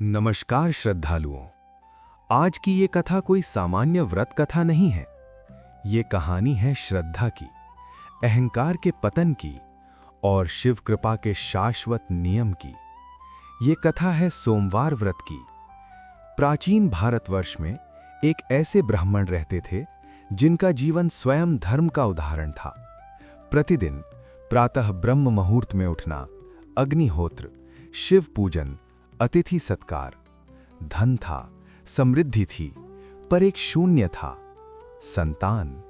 नमस्कार श्रद्धालुओं। आज की ये कथा कोई सामान्य व्रत कथा नहीं है। ये कहानी है श्रद्धा की, अहंकार के पतन की और शिव कृपा के शाश्वत नियम की। ये कथा है सोमवार व्रत की। प्राचीन भारतवर्ष में एक ऐसे ब्राह्मण रहते थे जिनका जीवन स्वयं धर्म का उदाहरण था। प्रतिदिन प्रातः ब्रह्म मुहूर्त में उठना, अग्निहोत्र, शिव पूजन, अतिथि सत्कार। धन था, समृद्धि थी, पर एक शून्य था, संतान।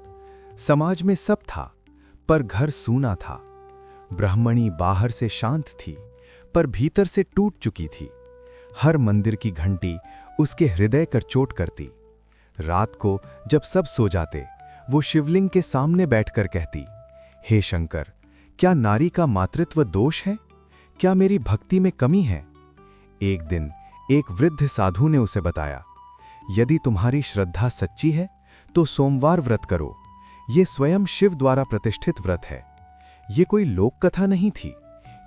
समाज में सब था, पर घर सूना था। ब्राह्मणी बाहर से शांत थी, पर भीतर से टूट चुकी थी। हर मंदिर की घंटी उसके हृदय कर चोट करती। रात को जब सब सो जाते, वो शिवलिंग के सामने बैठकर कहती, हे शंकर, क्या नारी का मातृत्व दोष है? क्या मेरी भक्ति में कमी है? एक दिन एक वृद्ध साधु ने उसे बताया, यदि तुम्हारी श्रद्धा सच्ची है तो सोमवार व्रत करो। ये स्वयं शिव द्वारा प्रतिष्ठित व्रत है। ये कोई लोक कथा नहीं थी,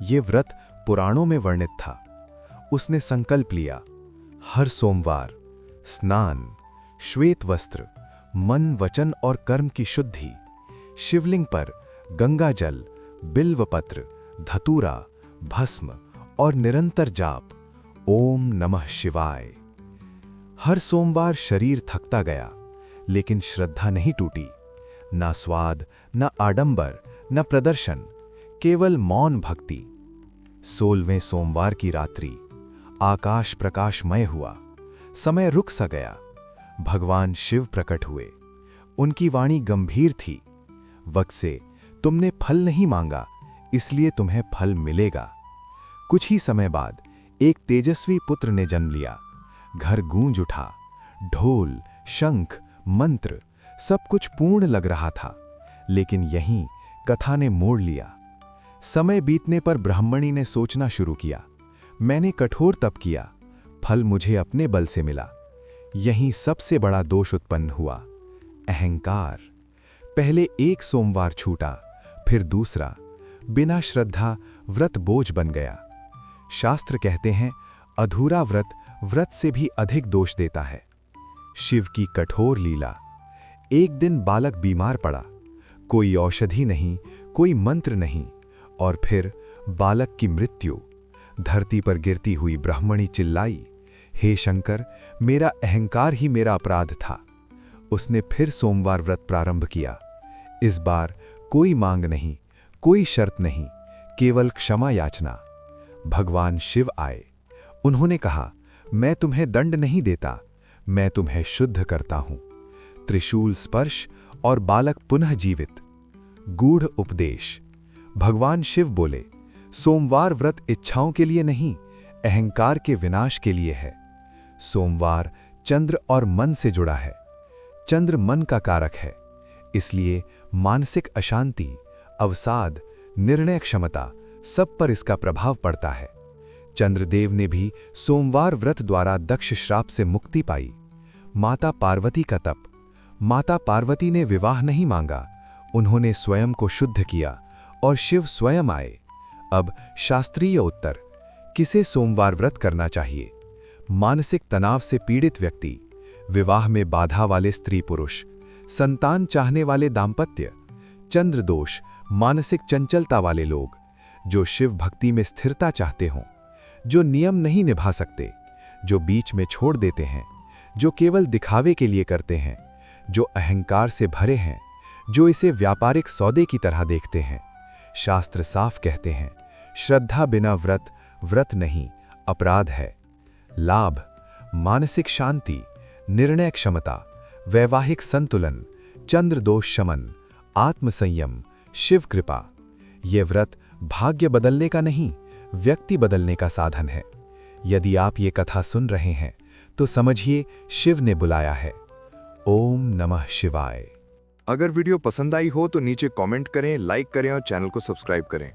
ये व्रत पुराणों में वर्णित था। उसने संकल्प लिया, हर सोमवार स्नान, श्वेत वस्त्र, मन, वचन और कर्म की शुद्धि, शिवलिंग पर गंगा जल, बिल्वपत्र, धतूरा, भस्म और निरंतर जाप, ओम नमः शिवाय। हर सोमवार शरीर थकता गया, लेकिन श्रद्धा नहीं टूटी। ना स्वाद, ना आडंबर, ना प्रदर्शन, केवल मौन भक्ति। 16वें सोमवार की रात्रि आकाश प्रकाशमय हुआ। समय रुक सा गया। भगवान शिव प्रकट हुए। उनकी वाणी गंभीर थी, वत्से, तुमने फल नहीं मांगा, इसलिए तुम्हें फल मिलेगा। कुछ ही समय बाद एक तेजस्वी पुत्र ने जन्म लिया। घर गूंज उठा। ढोल, शंख, मंत्र, सब कुछ पूर्ण लग रहा था। लेकिन यहीं कथा ने मोड़ लिया। समय बीतने पर ब्राह्मणी ने सोचना शुरू किया, मैंने कठोर तप किया, फल मुझे अपने बल से मिला। यहीं सबसे बड़ा दोष उत्पन्न हुआ, अहंकार। पहले एक सोमवार छूटा, फिर दूसरा। बिना श्रद्धा व्रत बोझ बन गया। शास्त्र कहते हैं, अधूरा व्रत व्रत से भी अधिक दोष देता है। शिव की कठोर लीला। एक दिन बालक बीमार पड़ा। कोई औषधि नहीं, कोई मंत्र नहीं, और फिर बालक की मृत्यु। धरती पर गिरती हुई ब्राह्मणी चिल्लाई, हे शंकर, मेरा अहंकार ही मेरा अपराध था। उसने फिर सोमवार व्रत प्रारंभ किया। इस बार कोई मांग नहीं, कोई शर्त नहीं, केवल क्षमा याचना। भगवान शिव आए। उन्होंने कहा, मैं तुम्हें दंड नहीं देता, मैं तुम्हें शुद्ध करता हूं। त्रिशूल स्पर्श और बालक पुनः जीवित। गूढ़ उपदेश। भगवान शिव बोले, सोमवार व्रत इच्छाओं के लिए नहीं, अहंकार के विनाश के लिए है। सोमवार चंद्र और मन से जुड़ा है। चंद्र मन का कारक है, इसलिए मानसिक अशांति, अवसाद, निर्णय क्षमता, सब पर इसका प्रभाव पड़ता है। चंद्रदेव ने भी सोमवार व्रत द्वारा दक्ष श्राप से मुक्ति पाई। माता पार्वती का तप। माता पार्वती ने विवाह नहीं मांगा, उन्होंने स्वयं को शुद्ध किया और शिव स्वयं आए। अब शास्त्रीय उत्तर, किसे सोमवार व्रत करना चाहिए? मानसिक तनाव से पीड़ित व्यक्ति, विवाह में बाधा वाले स्त्री पुरुष, संतान चाहने वाले दाम्पत्य, चंद्र दोष, मानसिक चंचलता वाले लोग, जो शिव भक्ति में स्थिरता चाहते हों, जो नियम नहीं निभा सकते, जो बीच में छोड़ देते हैं, जो केवल दिखावे के लिए करते हैं, जो अहंकार से भरे हैं, जो इसे व्यापारिक सौदे की तरह देखते हैं। शास्त्र साफ कहते हैं, श्रद्धा बिना व्रत व्रत नहीं, अपराध है। लाभ, मानसिक शांति, निर्णय क्षमता, वैवाहिक संतुलन, चंद्र दोष शमन, आत्मसंयम, शिव कृपा। यह व्रत भाग्य बदलने का नहीं, व्यक्ति बदलने का साधन है। यदि आप ये कथा सुन रहे हैं तो समझिए, शिव ने बुलाया है। ओम नमः शिवाय। अगर वीडियो पसंद आई हो तो नीचे कमेंट करें, लाइक करें और चैनल को सब्सक्राइब करें।